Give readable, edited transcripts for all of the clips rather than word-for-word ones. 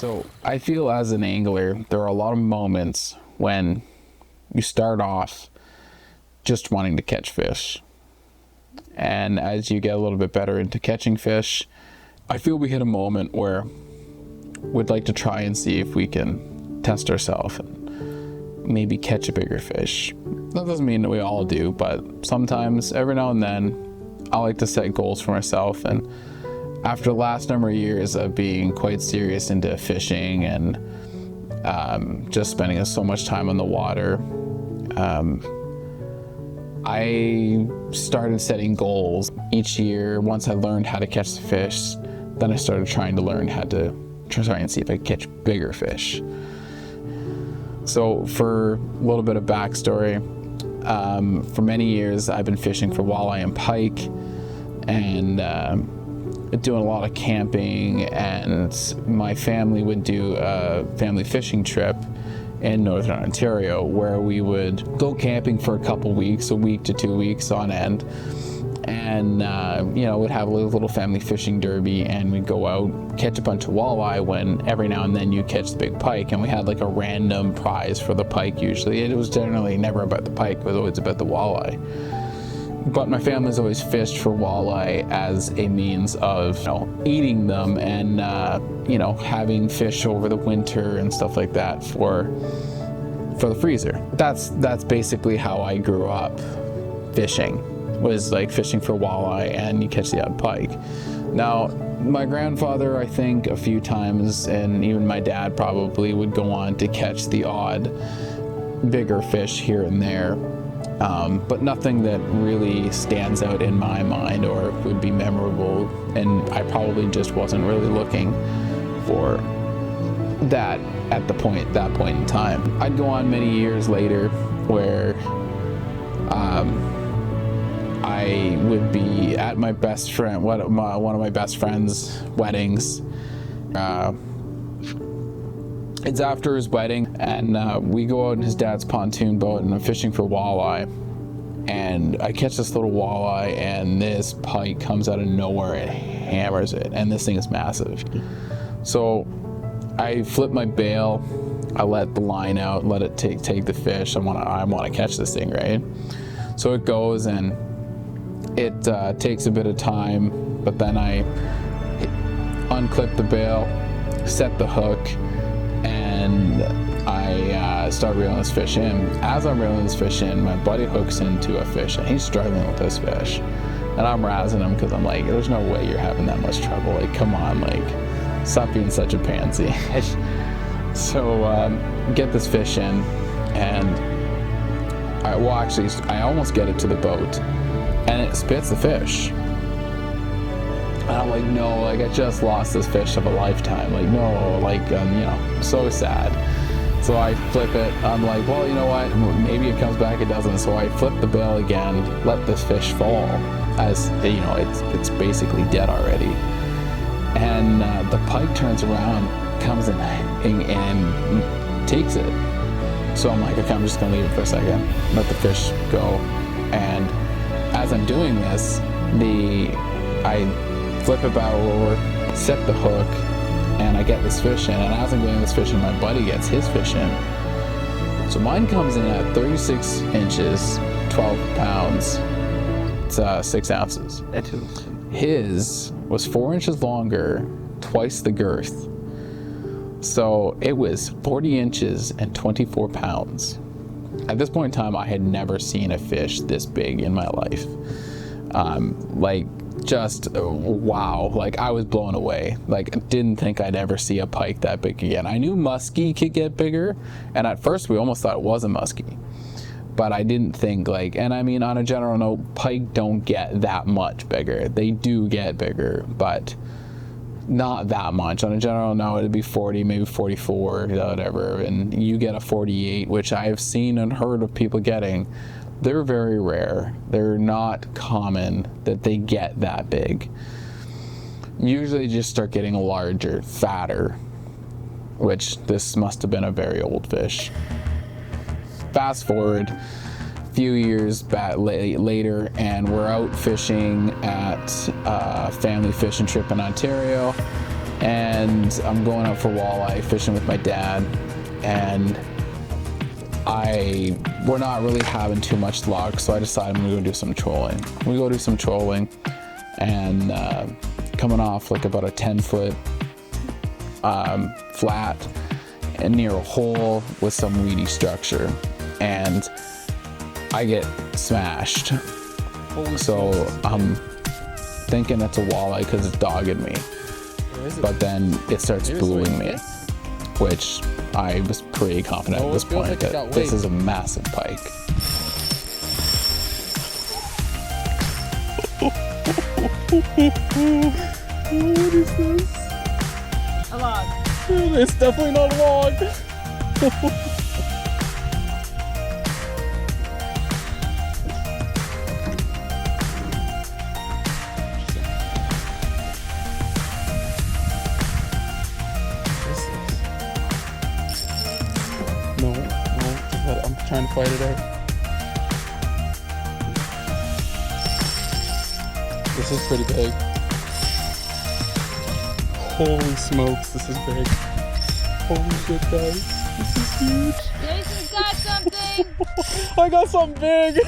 So I feel as an angler, there are a lot of moments when you start off just wanting to catch fish. And as you get a little bit better into catching fish, I feel we hit a moment where we'd like to try and see if we can test ourselves and maybe catch a bigger fish. That doesn't mean that we all do, but sometimes, every now and then, I like to set goals for myself. And after the last number of years of being quite serious into fishing and just spending so much time on the water, I started setting goals each year. Once I learned how to catch the fish, then I started trying to learn how to try and see if I could catch bigger fish. So for a little bit of backstory, for many years I've been fishing for walleye and pike, and doing a lot of camping, and my family would do a family fishing trip in Northern Ontario where we would go camping for a couple weeks, a week to 2 weeks on end, and we'd have a little family fishing derby, and we'd go out, catch a bunch of walleye, when every now and then you catch the big pike, and we had like a random prize for the pike. Usually it was generally never about the pike, it was always about the walleye. But my family's always fished for walleye as a means of eating them and having fish over the winter and stuff like that for the freezer. That's basically how I grew up fishing, was like fishing for walleye and you catch the odd pike. Now, my grandfather, I think a few times, and even my dad probably, would go on to catch the odd bigger fish here and there. But nothing that really stands out in my mind or would be memorable, and I probably just wasn't really looking for that at that point in time. I'd go on many years later where I would be at my best friend, one of my best friend's weddings. It's after his wedding, and we go out in his dad's pontoon boat, and I'm fishing for walleye. And I catch this little walleye, and this pike comes out of nowhere and hammers it, and this thing is massive. So I flip my bail, I let the line out, let it take the fish. I want to catch this thing, right? So it goes, and it takes a bit of time, but then I unclip the bail, set the hook, and I start reeling this fish in. As I'm reeling this fish in, my buddy hooks into a fish, and he's struggling with this fish. And I'm razzing him because I'm like, there's no way you're having that much trouble. Like, come on, like, stop being such a pansy. So get this fish in, and I almost get it to the boat, and it spits the fish. And I'm like, no, like, I just lost this fish of a lifetime. Like, no, like, so sad. So I flip it. I'm like, well, you know what? Maybe it comes back, it doesn't. So I flip the bail again, let this fish fall, as it's basically dead already. And the pike turns around, comes in and takes it. So I'm like, okay, I'm just gonna leave it for a second, let the fish go. And as I'm doing this, I flip it back over, set the hook, and I get this fish in. And as I'm getting this fish in, my buddy gets his fish in. So mine comes in at 36 inches, 12 pounds, it's 6 ounces. His was 4 inches longer, twice the girth. So it was 40 inches and 24 pounds. At this point in time, I had never seen a fish this big in my life. Just wow, like, I was blown away. Like, I didn't think I'd ever see a pike that big again. I knew muskie could get bigger, and at first we almost thought it was a muskie, but I didn't think, like, and I mean, on a general note, pike don't get that much bigger. They do get bigger, but not that much. On a general note, it'd be 40, maybe 44, whatever, and you get a 48, which I have seen and heard of people getting. They're very rare. They're not common that they get that big. Usually they just start getting larger, fatter, which this must have been a very old fish. Fast forward a few years back later, and we're out fishing at a family fishing trip in Ontario, and I'm going out for walleye fishing with my dad, and we're not really having too much luck, so I decided I'm gonna go do some trolling. We go do some trolling, and coming off like about a 10-foot flat and near a hole with some weedy structure, and I get smashed. So I'm thinking that's a walleye because it's dogging me, but then it starts bullying me, which I was pretty confident at this point that this is a massive pike. What is this? A log. It's definitely not a log. No, I'm trying to fight it out. This is pretty big. Holy smokes, this is big. Holy shit, guys. This is huge. Jason's got something. I got something big.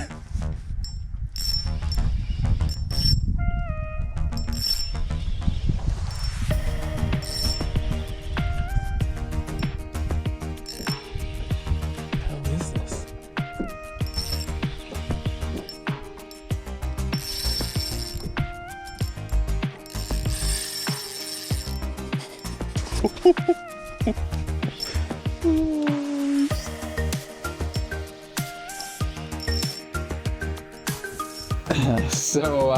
What is this? So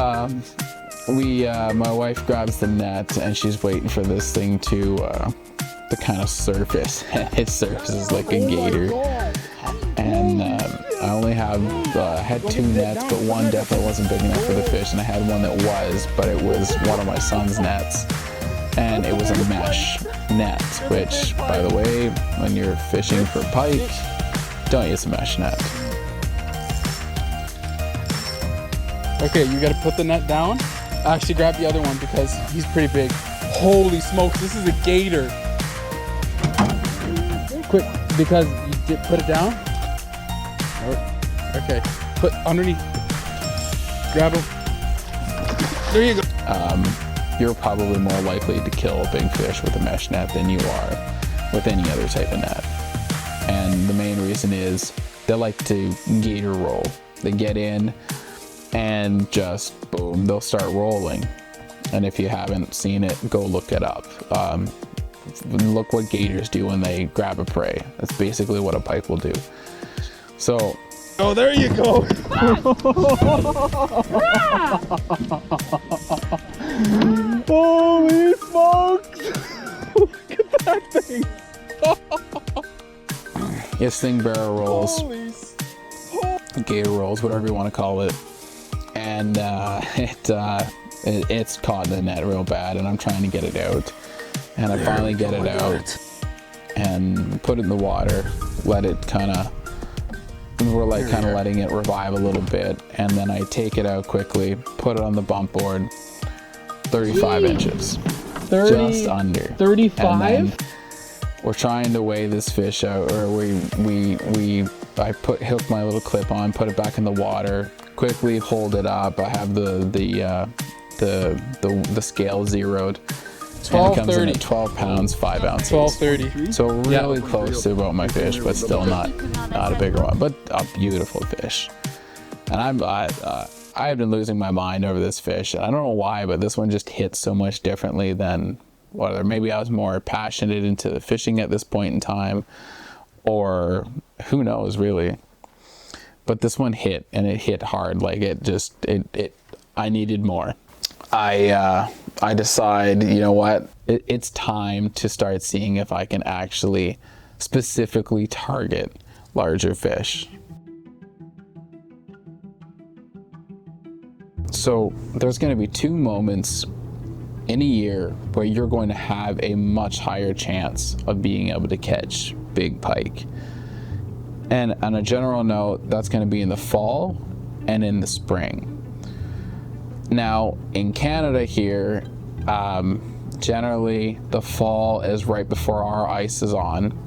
my wife grabs the net and she's waiting for this thing to kind of surface. It surfaces like a gator, and I only had 2 nets, but one definitely wasn't big enough for the fish, and I had one that was, but it was one of my son's nets, and it was a mesh net, which, by the way, when you're fishing for pike, don't use a mesh net. Okay, you gotta put the net down. Actually, grab the other one because he's pretty big. Holy smokes, this is a gator. Quick, because you did put it down. Okay, put underneath. Grab him. There you go. You're probably more likely to kill a big fish with a mesh net than you are with any other type of net. And the main reason is they like to gator roll. They get in and just boom, they'll start rolling. And if you haven't seen it, go look it up. Look what gators do when they grab a prey. That's basically what a pike will do. So, oh, there you go. Holy smokes! Look at that thing. yes, thing barrel rolls, Holy gator rolls, whatever you want to call it. And it's caught in the net real bad, and I'm trying to get it out. And I finally get it out and put it in the water, let it we're like kind of letting it revive a little bit, and then I take it out quickly, put it on the bump board, 35 inches, 30, just under 35. And then we're trying to weigh this fish out, or I hook my little clip on, put it back in the water, quickly hold it up. I have the scale zeroed. 1230. 12 pounds, 5 ounces. 1230. So really close to about my fish, but still not a bigger one, but a beautiful fish. And I've been losing my mind over this fish. I don't know why, but this one just hits so much differently than whether maybe I was more passionate into fishing at this point in time, or who knows really. But this one hit, and it hit hard. Like I needed more. I decide, you know what, it's time to start seeing if I can actually specifically target larger fish. So there's going to be 2 moments in a year where you're going to have a much higher chance of being able to catch big pike. And on a general note, that's going to be in the fall and in the spring. Now, in Canada here, generally the fall is right before our ice is on,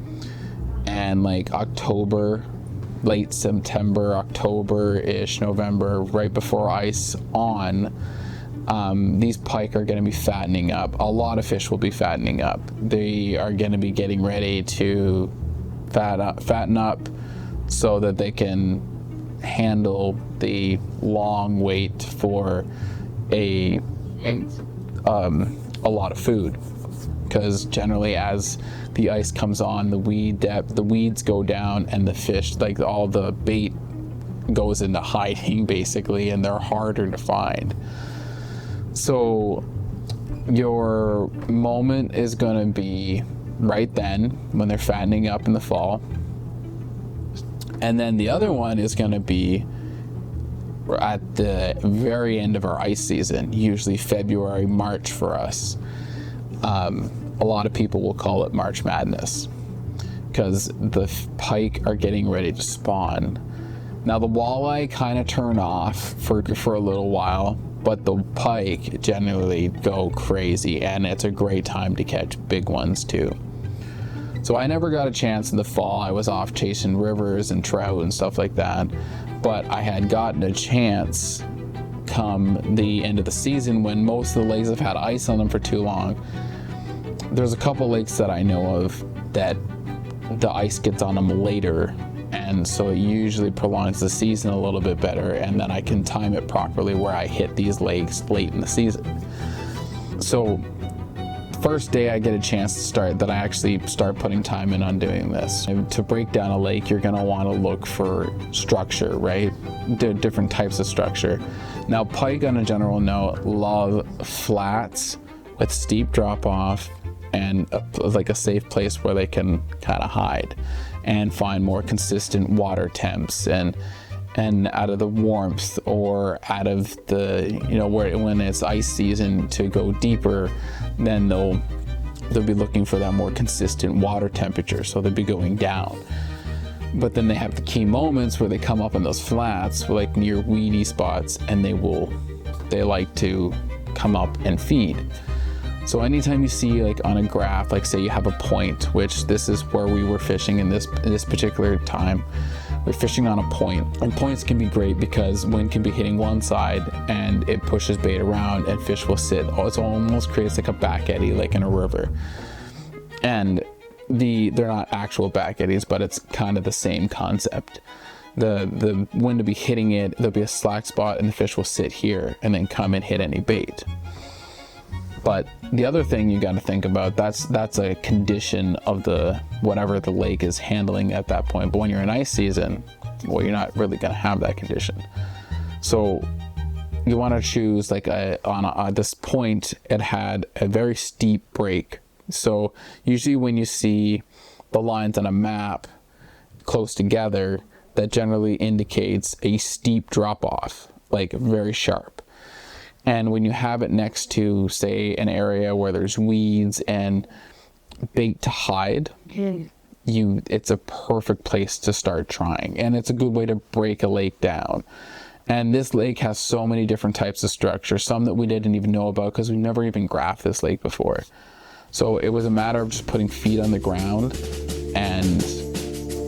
and like October, late September, October-ish, November, right before ice on, these pike are going to be fattening up. A lot of fish will be fattening up. They are going to be getting ready to fatten up so that they can handle the long wait for a lot of food. Because generally, as the ice comes on, the weeds go down, and the fish, like all the bait, goes into hiding basically, and they're harder to find. So your moment is going to be right then when they're fattening up in the fall, and then the other one is going to be at the very end of our ice season, usually February, March for us. A lot of people will call it March Madness because the pike are getting ready to spawn. Now the walleye kind of turn off for a little while, but the pike generally go crazy, and it's a great time to catch big ones too. So I never got a chance in the fall. I was off chasing rivers and trout and stuff like that, but I had gotten a chance come the end of the season when most of the lakes have had ice on them for too long. There's a couple lakes that I know of that the ice gets on them later, and so it usually prolongs the season a little bit better, and then I can time it properly where I hit these lakes late in the season. So first day I get a chance to start putting time in on doing this. To break down a lake, you're going to want to look for structure, right? Different types of structure. Now pike on a general note love flats with steep drop off and like a safe place where they can kind of hide and find more consistent water temps and out of the warmth, or out of the, when it's ice season to go deeper, then they'll be looking for that more consistent water temperature, so they'll be going down. But then they have the key moments where they come up in those flats, like near weedy spots, and they like to come up and feed. So anytime you see, like on a graph, like say you have a point, which this is where we were fishing in this particular time, we're fishing on a point, and points can be great because wind can be hitting one side and it pushes bait around and fish will sit. It almost creates like a back eddy, like in a river. And they're not actual back eddies, but it's kind of the same concept. The wind will be hitting it, there'll be a slack spot, and the fish will sit here and then come and hit any bait. But the other thing you got to think about, that's a condition of whatever the lake is handling at that point. But when you're in ice season, well, you're not really going to have that condition. So you want to choose like on this point, it had a very steep break. So usually when you see the lines on a map close together, that generally indicates a steep drop off, like very sharp. And when you have it next to, say, an area where there's weeds and bait to hide, it's a perfect place to start trying. And it's a good way to break a lake down. And this lake has so many different types of structure, some that we didn't even know about because we never even graphed this lake before. So it was a matter of just putting feet on the ground and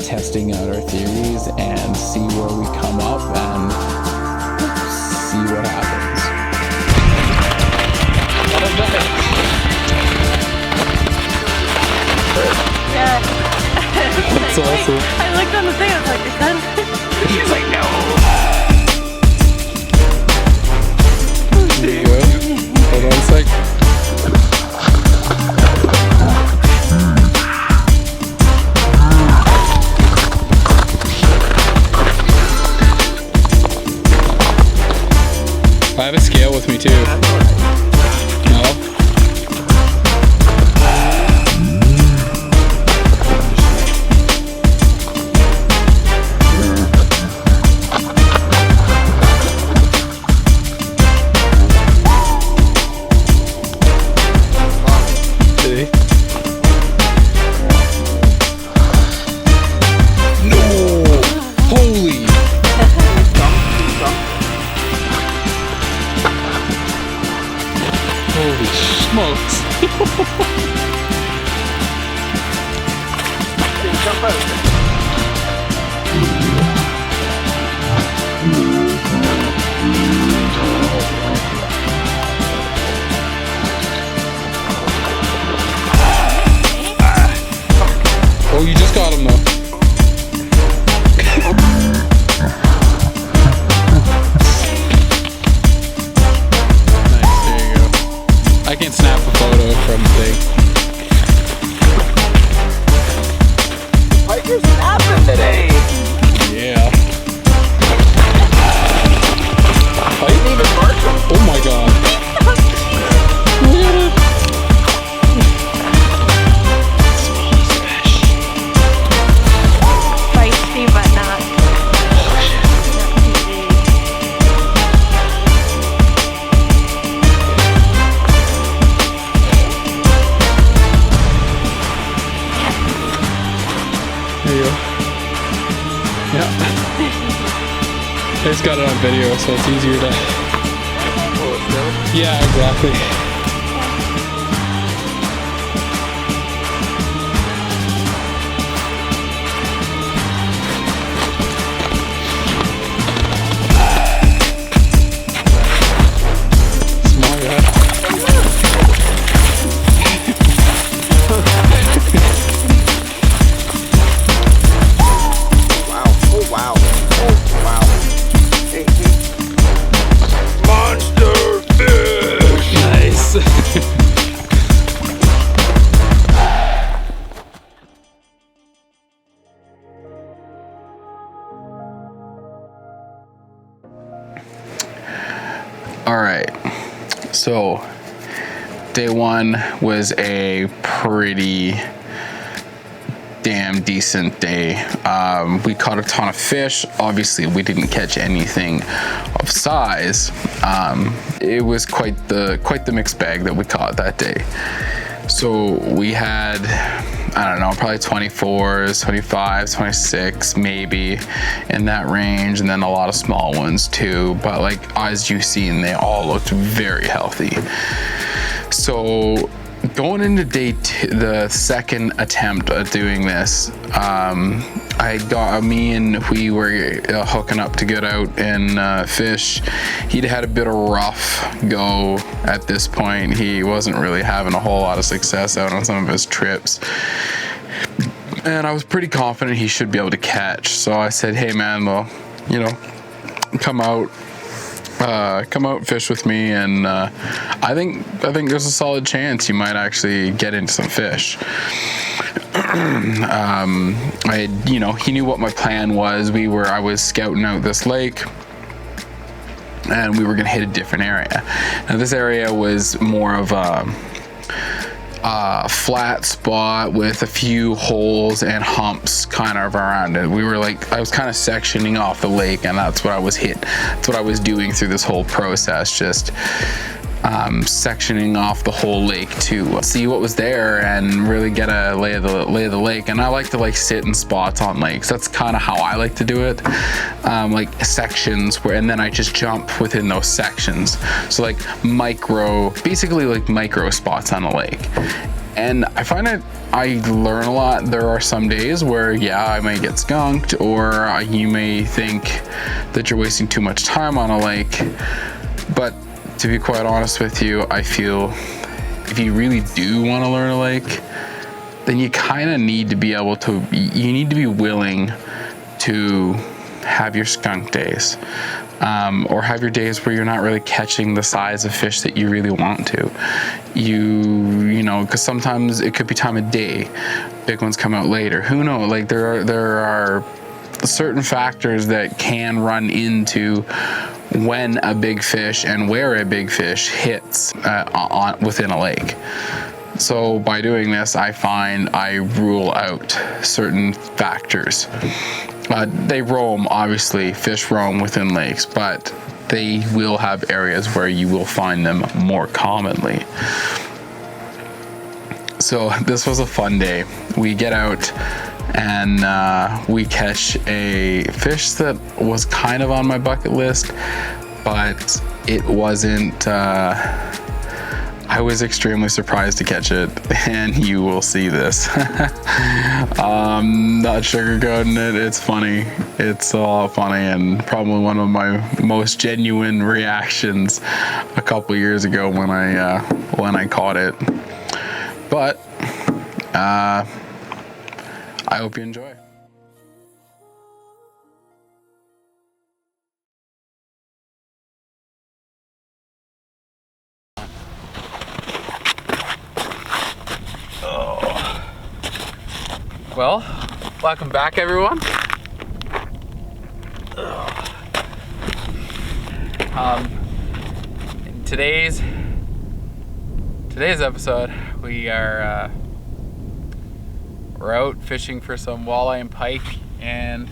testing out our theories and see where we come up and see what happens. Yeah. That's awesome. I looked on the thing, I was like, is that? She's like, no. There you go. Hold on a sec. I have a scale with me too. No? Holy smokes. Jump out. Oh, you just got him though. Nice, there you go. I can snap a photo from the thing. Pike, you're snapping today. Yeah. I didn't even mark him. Oh my god. Look at it. Feisty, but not too big. There you go. Yeah. I just got it on video, so it's easier to. Yeah, exactly. Small guy. Wow. Oh, wow. Oh, wow. Hey, hey. Monster fish. Nice. All right, so day one was a pretty damn decent day. We caught a ton of fish. Obviously, we didn't catch anything of size. It was quite the mixed bag that we caught that day. So we had, I don't know, probably 24s, 25s, 26, maybe in that range, and then a lot of small ones too. But like, as you've seen, they all looked very healthy. So going into the second attempt at doing this, we were hooking up to get out and fish. He'd had a bit of rough go at this point. He wasn't really having a whole lot of success out on some of his trips. And I was pretty confident he should be able to catch. So I said, hey man, well, you know, come out, fish with me, and I think there's a solid chance you might actually get into some fish. He knew what my plan was. I was scouting out this lake, and we were gonna hit a different area. Now this area was more of a flat spot with a few holes and humps kind of around it. I was kind of sectioning off the lake, and that's what I was doing through this whole process, just sectioning off the whole lake to see what was there and really get a lay of the lake. And I like to sit in spots on lakes. That's kind of how I like to do it, like sections and then I just jump within those sections. So basically micro spots on a lake. And I find that I learn a lot. There are some days where, yeah, I may get skunked, or you may think that you're wasting too much time on a lake. But to be quite honest with you, I feel if you really do want to learn a lake, then you kind of need to be willing to have your skunk days, or have your days where you're not really catching the size of fish that you really want to. Because sometimes it could be time of day. Big ones come out later. Who knows? Like there are certain factors that can run into when a big fish and where a big fish hits within a lake. So by doing this, I find I rule out certain factors. They roam, obviously, fish roam within lakes, but they will have areas where you will find them more commonly. So this was a fun day. We get out and we catch a fish that was kind of on my bucket list, but it wasn't, I I was extremely surprised to catch it, and you will see this. Not sugarcoating it, it's funny. It's a lot funny, and probably one of my most genuine reactions a couple years ago when I caught it. But I hope you enjoy. Well, welcome back, everyone. In today's episode, we're out fishing for some walleye and pike, and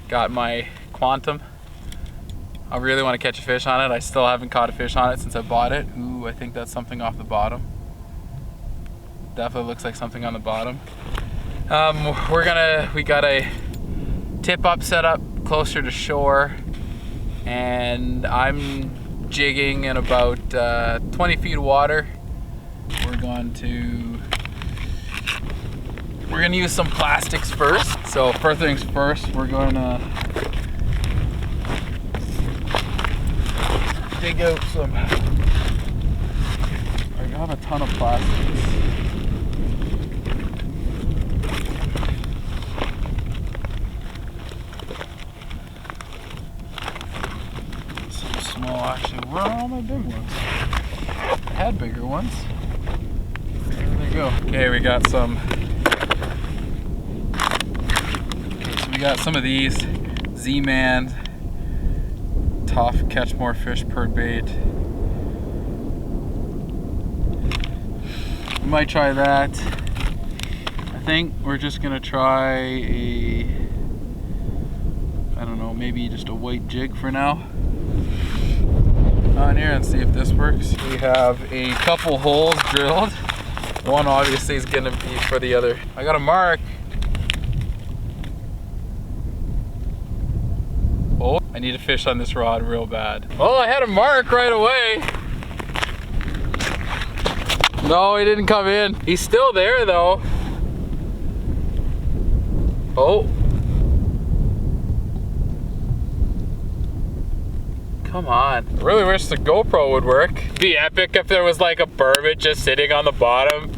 got my Quantum. I really want to catch a fish on it. I still haven't caught a fish on it since I bought it. Ooh, I think that's something off the bottom. Definitely looks like something on the bottom. We got a tip up set up closer to shore, and I'm jigging in about 20 feet of water. We're gonna use some plastics first. So first things first, we're gonna dig out some. I got a ton of plastics. Actually, where are all my big ones? I had bigger ones. There they go. Okay, we got some. Okay, so we got some of these Z-Man tough catch more fish per bait. We might try that. I think we're just gonna try a, I don't know, maybe just a white jig for now on here and see if this works. We have a couple holes drilled. One obviously is gonna be for the other. I got a mark. Oh, I need to fish on this rod real bad. Oh, I had a mark right away. No, he didn't come in. He's still there though. Oh. Come on. I really wish the GoPro would work. It'd be epic if there was like a burbot just sitting on the bottom.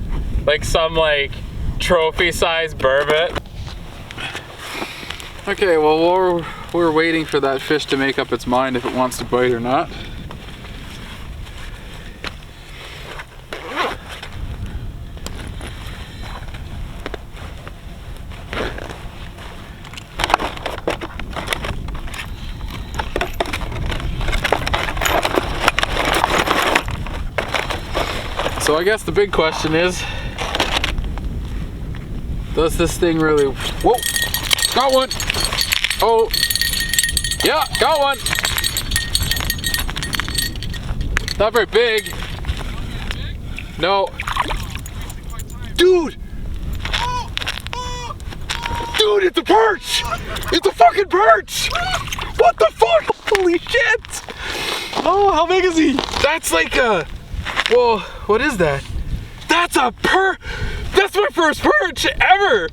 Like some like trophy sized burbot. Okay, well we're waiting for that fish to make up its mind if it wants to bite or not. So I guess the big question is, does this thing really, whoa, got one. Oh, yeah, got one. Not very big. No. Dude. Dude, it's a perch. It's a fucking perch. What the fuck? Holy shit. Oh, how big is he? That's like a, whoa, what is that? That's my first perch ever!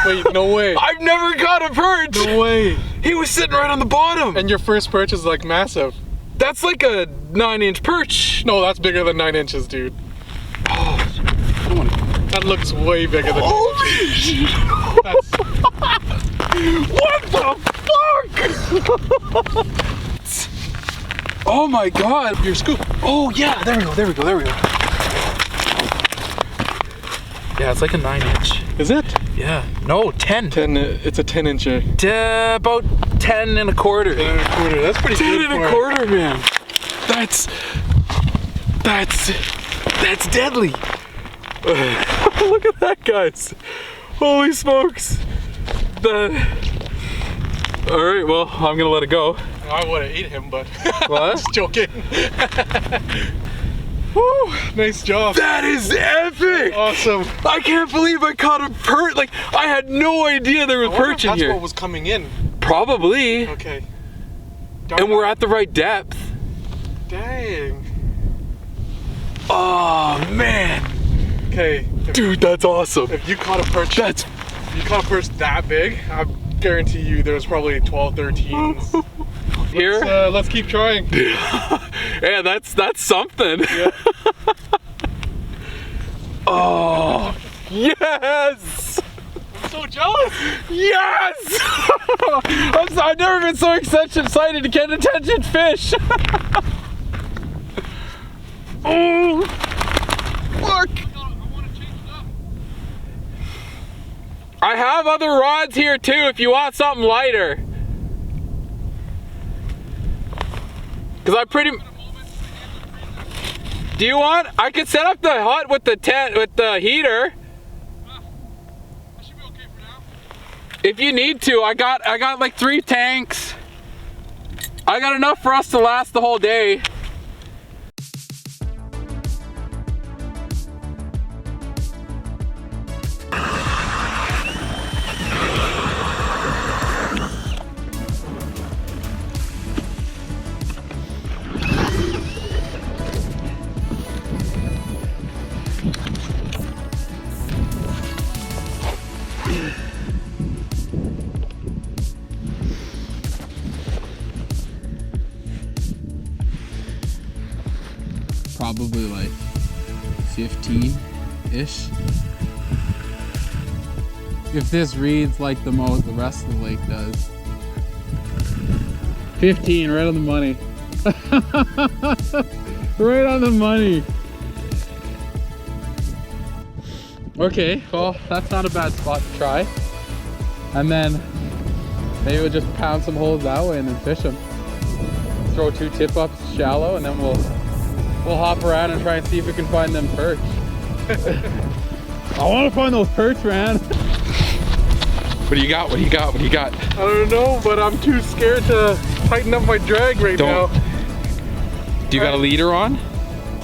Wait, no way. I've never caught a perch! No way. He was sitting right on the bottom. And your first perch is like massive. That's like a 9-inch perch. No, that's bigger than 9 inches, dude. Oh, that looks way bigger than 9 inches. What the fuck? Oh my god. Your scoop. Oh yeah, there we go. Yeah, it's like a 9-inch. Is it? Yeah. No, 10. 10, it's a 10-incher. About 10 and a quarter. 10 and a quarter, that's pretty 10 good and a quarter, man. That's deadly. Look at that, guys. Holy smokes. All right, well, I'm gonna let it go. I would have ate him, but What? just joking. Woo, nice job. That is epic. Awesome. I can't believe I caught a perch. Like, I had no idea there was perch in that's here. what was coming in. Probably. Okay. And we're at the right depth. Dang. Oh man, Okay, dude, that's awesome. if you caught a perch, if you caught a perch that big, I guarantee you there's probably 12, 13s. Here? Let's keep trying. Yeah, that's something. Yeah. Oh, yes! I'm so jealous. Yes! I've never been so excited to get attention fish. Oh, look! I have other rods here too if you want something lighter. Cause I pretty. Do you want? I could set up the hut with the tent with the heater. That should be okay for now. If you need to, I got like 3 tanks. I got enough for us to last the whole day. Probably like 15-ish. If this reads like the rest of the lake does. 15, right on the money. Right on the money. Okay, well, that's not a bad spot to try. And then maybe we'll just pound some holes that way and then fish them. Throw 2 tip-ups shallow, and then we'll hop around and try and see if we can find them perch. I want to find those perch, man. What do you got? What do you got? What do you got? I don't know, but I'm too scared to tighten up my drag right now. Do you got a leader on?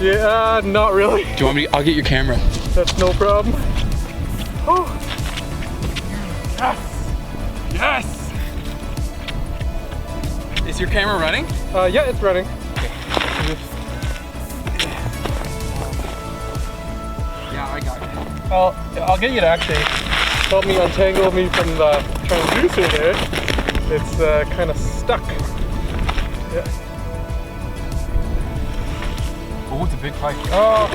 Yeah, not really. Do you want me? I'll get your camera. That's no problem. Oh. Yes! Yes! Is your camera running? Yeah, it's running. Yeah, I got it. I'll get you to actually help me untangle me from the transducer there. It's kind of stuck. Yeah. Oh, it's a big pike. Oh,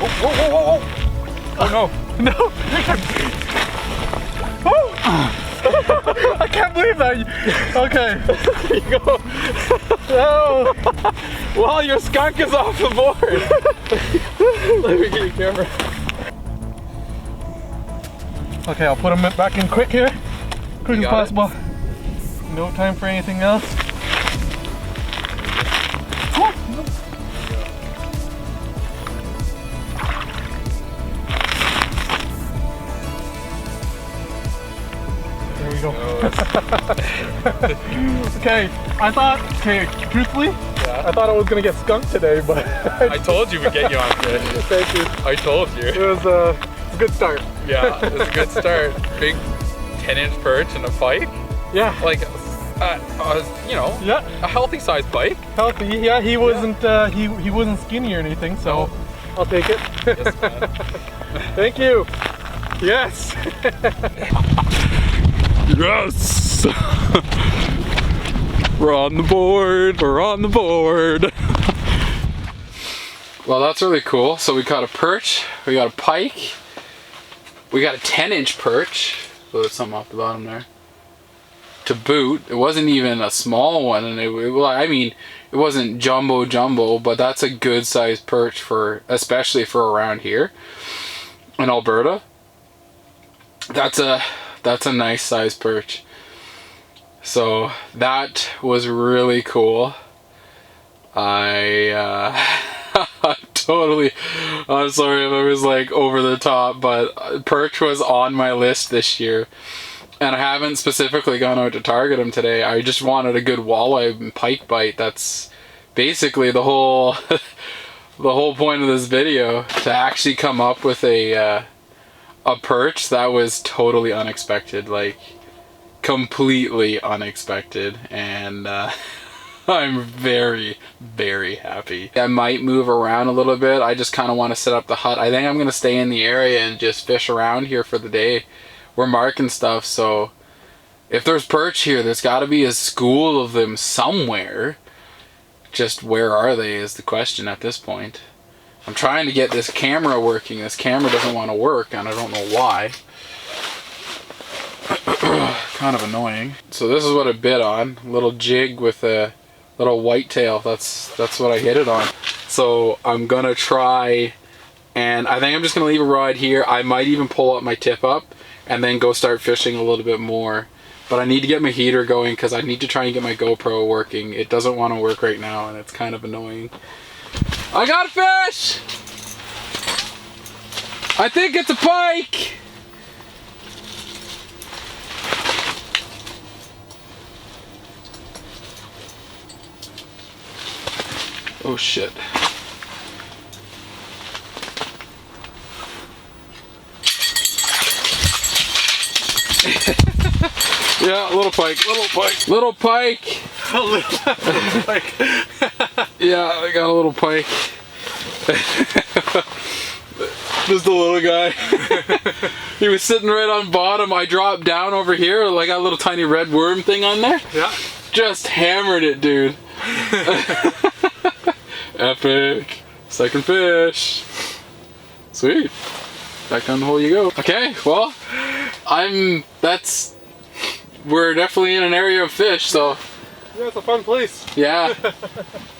Oh, whoa, whoa, whoa, whoa. Oh no. no! Oh. I can't believe that. Okay. There you go. No. Well, your skunk is off the board. Let me get your camera. Okay, I'll put him back in quick here. Quick as possible. No time for anything else. There we go. Okay, truthfully, I thought I was gonna get skunked today, but I told you we'd get you on fish. thank you. I told you. It was a good start. Yeah, it was a good start. Big 10-inch perch and a pike. Yeah. Like, you know, Yeah. a healthy sized pike. Healthy. Yeah, he wasn't he wasn't skinny or anything, so I'll take it. Yes, man. Thank you. Yes. Yes! We're on the board. We're on the board. Well, that's really cool. So we caught a perch, we got a pike, we got a 10-inch perch. So there's something off the bottom there. To boot, it wasn't even a small one, and I mean, it wasn't jumbo, but that's a good sized perch for, especially for around here in Alberta. That's a nice sized perch. So that was really cool. Totally, I'm sorry if I was like over the top, but perch was on my list this year. And I haven't specifically gone out to target them today. I just wanted a good walleye and pike bite. That's basically the whole the whole point of this video, to actually come up with a perch that was totally unexpected, like completely unexpected. And I'm very, very happy. I might move around a little bit. I just kind of want to set up the hut. I think I'm going to stay in the area and just fish around here for the day. We're marking stuff, so if there's perch here, there's got to be a school of them somewhere. Just where are they is the question at this point. I'm trying to get this camera working. This camera doesn't want to work, and I don't know why. Kind of annoying. So this is what I bit on. A little jig with a little whitetail. That's what I hit it on. So I'm gonna try, and I think I'm just gonna leave a rod here. I might even pull up my tip up and then go start fishing a little bit more. But I need to get my heater going because I need to try and get my GoPro working. It doesn't want to work right now, and it's kind of annoying. I got a fish! I think it's a pike! Oh shit. Yeah, little pike, little pike. Little pike! Little pike. Yeah, I got a little pike. Just a little guy. He was sitting right on bottom. I dropped down over here, like a little tiny red worm thing on there. Yeah. Just hammered it, dude. Epic. Second fish. Sweet. Back down the hole you go. Okay, well, we're definitely in an area of fish, so. Yeah, it's a fun place. Yeah.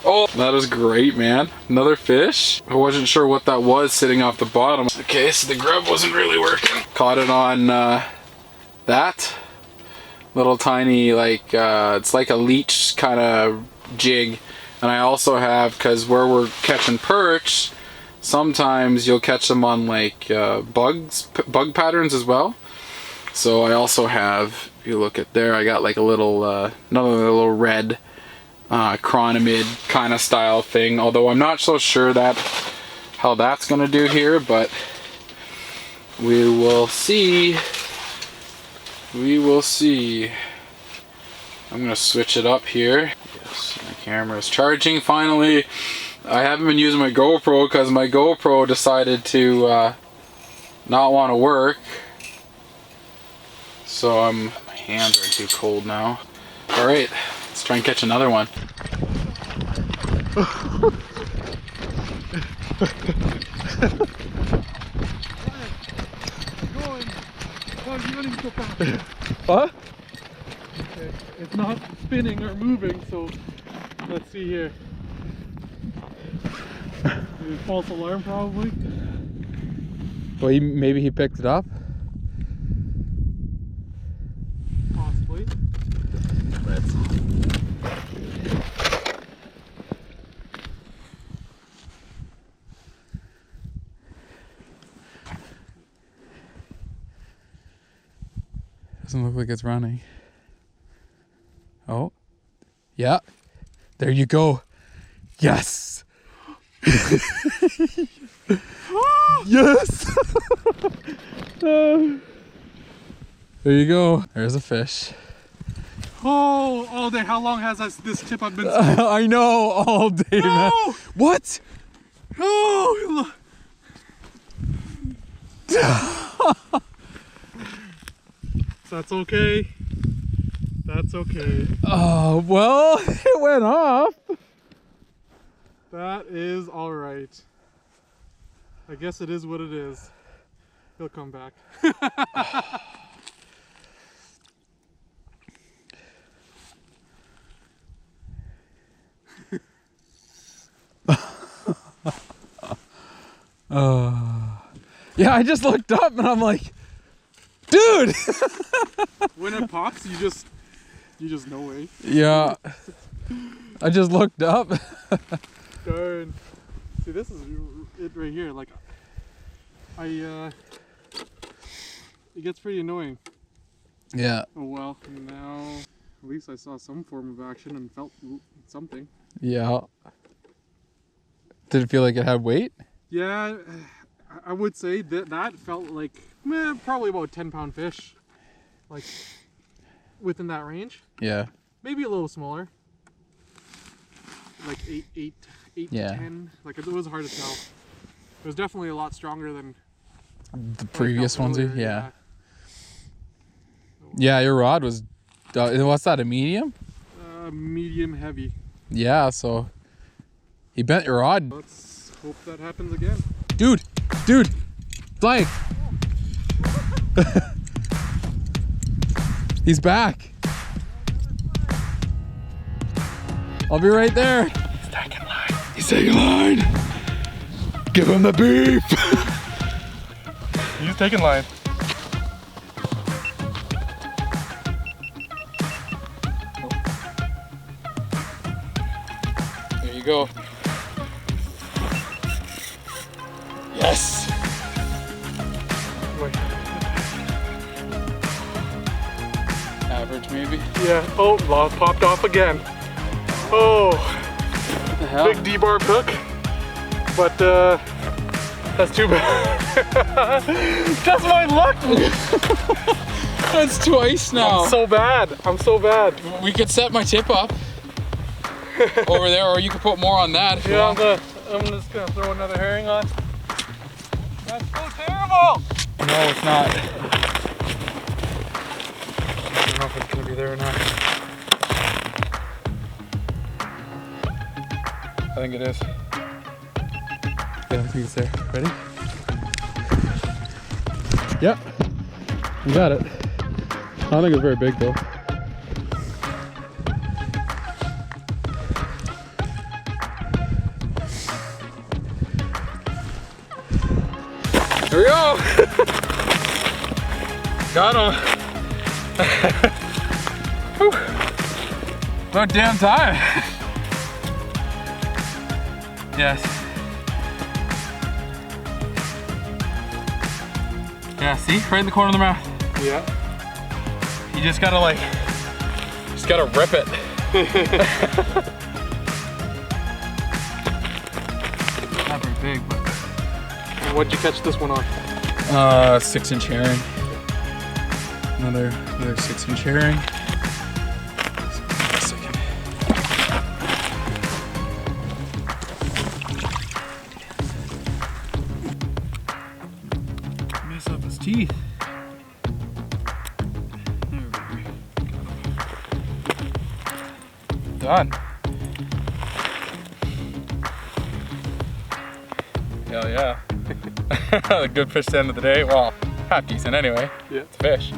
Oh, that is great, man. Another fish. I wasn't sure what that was sitting off the bottom. Okay, so the grub wasn't really working. Caught it on that little tiny, like, it's like a leech kind of jig. And I also have, because where we're catching perch, sometimes you'll catch them on like bug patterns as well. So I also have, if you look at there, I got like a little, another little red chronomid kind of style thing. Although I'm not so sure how that's gonna do here, but we will see. We will see. I'm gonna switch it up here. Yes, my camera is charging finally. I haven't been using my GoPro because my GoPro decided to not want to work. So my hands are too cold now. All right, let's try and catch another one. What? Okay, it's not spinning or moving, so let's see here. False alarm probably. Well, maybe he picked it up. Possibly. Let's Doesn't look like it's running. Oh. Yeah. There you go. Yes. Yes. There you go. There's a fish. Oh, all day. How long has this tip I've been I know, all day, man. What? Oh, that's okay. That's okay. Oh, well, it went off. That is all right. I guess it is what it is. He'll come back. Yeah, I just looked up and I'm like, dude. When it pops, you just no way. Yeah. I just looked up. Darn. See, this is it right here. Like, it gets pretty annoying. Yeah. Oh well, now at least I saw some form of action and felt something. Yeah. Did it feel like it had weight? Yeah, I would say that felt like probably about 10-pound fish, like within that range. Yeah. Maybe a little smaller. like eight Yeah. to 10. Like it was hard to tell. It was definitely a lot stronger than The previous ones, earlier, yeah. Yeah, your rod was, what's that, a medium? Medium heavy. Yeah, so he bent your rod. Let's hope that happens again. Dude, Pike. He's back. I'll be right there. He's taking line. He's taking line. Give him the beef. He's taking line. There you go. Yes. Wait. Average maybe. Yeah. Oh, law popped off again. Oh, What the hell? big D-barb hook. But that's too bad. That's my luck. That's twice now. I'm so bad. I'm so bad. We could set my tip up over there, or you could put more on that if you Yeah, want. I'm just gonna throw another herring on. That's so terrible. No, it's not. I don't know if it's gonna be there or not. I think it is. Yeah, I think it's there. Ready? Yep. You got it. I don't think it's very big though. Here we go! Got him! About damn time! Yes. Yeah, see? Right in the corner of the mouth. Yeah. You just gotta rip it. Not very big, but. And what'd you catch this one on? 6-inch herring. Another 6-inch herring. Second. Mess up his teeth. There we go. Done. Hell yeah. A good fish at the end of the day. Well, half decent anyway. Yeah. It's a fish.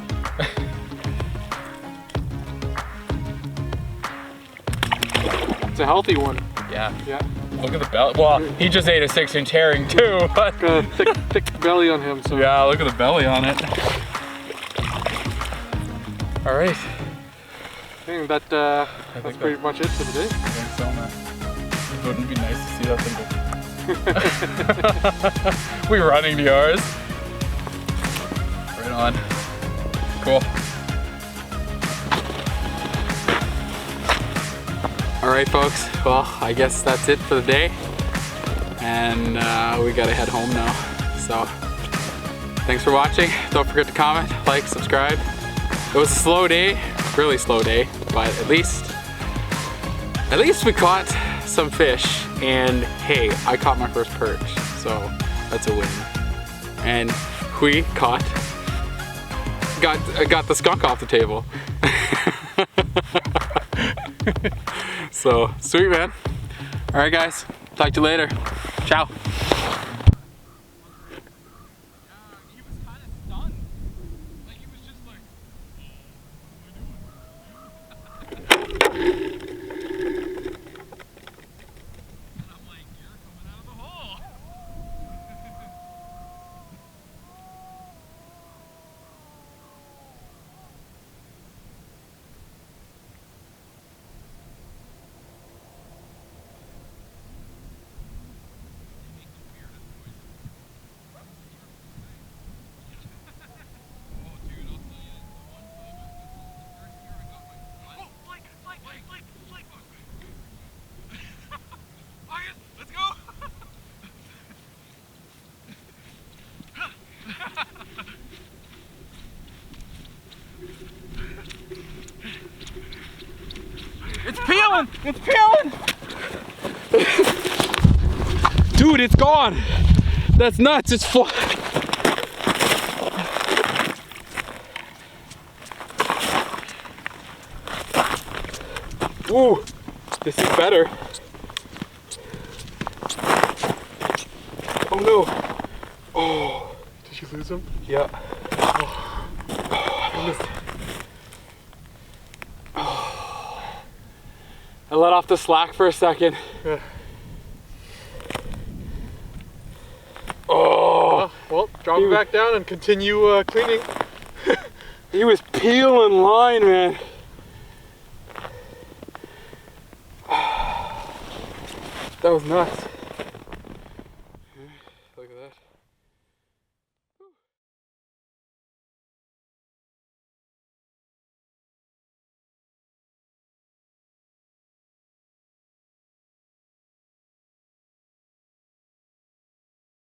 It's a healthy one. Yeah. Yeah. Look at the belly. Well, he just ate a 6-inch herring too, but Got a thick belly on him, so. yeah, look at the belly on it. All right. I think that's pretty much it for the day. I think so, man. Wouldn't it be nice to see that thing go? We're running to ours. Right on. Cool. All right, folks. Well, I guess that's it for the day. And we gotta head home now. So, thanks for watching. Don't forget to comment, like, subscribe. It was a slow day, really slow day, but at least we caught some fish. And hey, I caught my first perch, so that's a win. And we got the skunk off the table. So sweet, man. All right, guys. Talk to you later. Ciao. It's peeling! It's peeling! Dude, it's gone. That's nuts. It's full. Ooh, this is better. Oh no. Oh. Did you lose him? Yeah. I let off the slack for a second. Yeah. Oh. Well, drop it back down and continue cleaning. He was peeling line, man. That was nuts.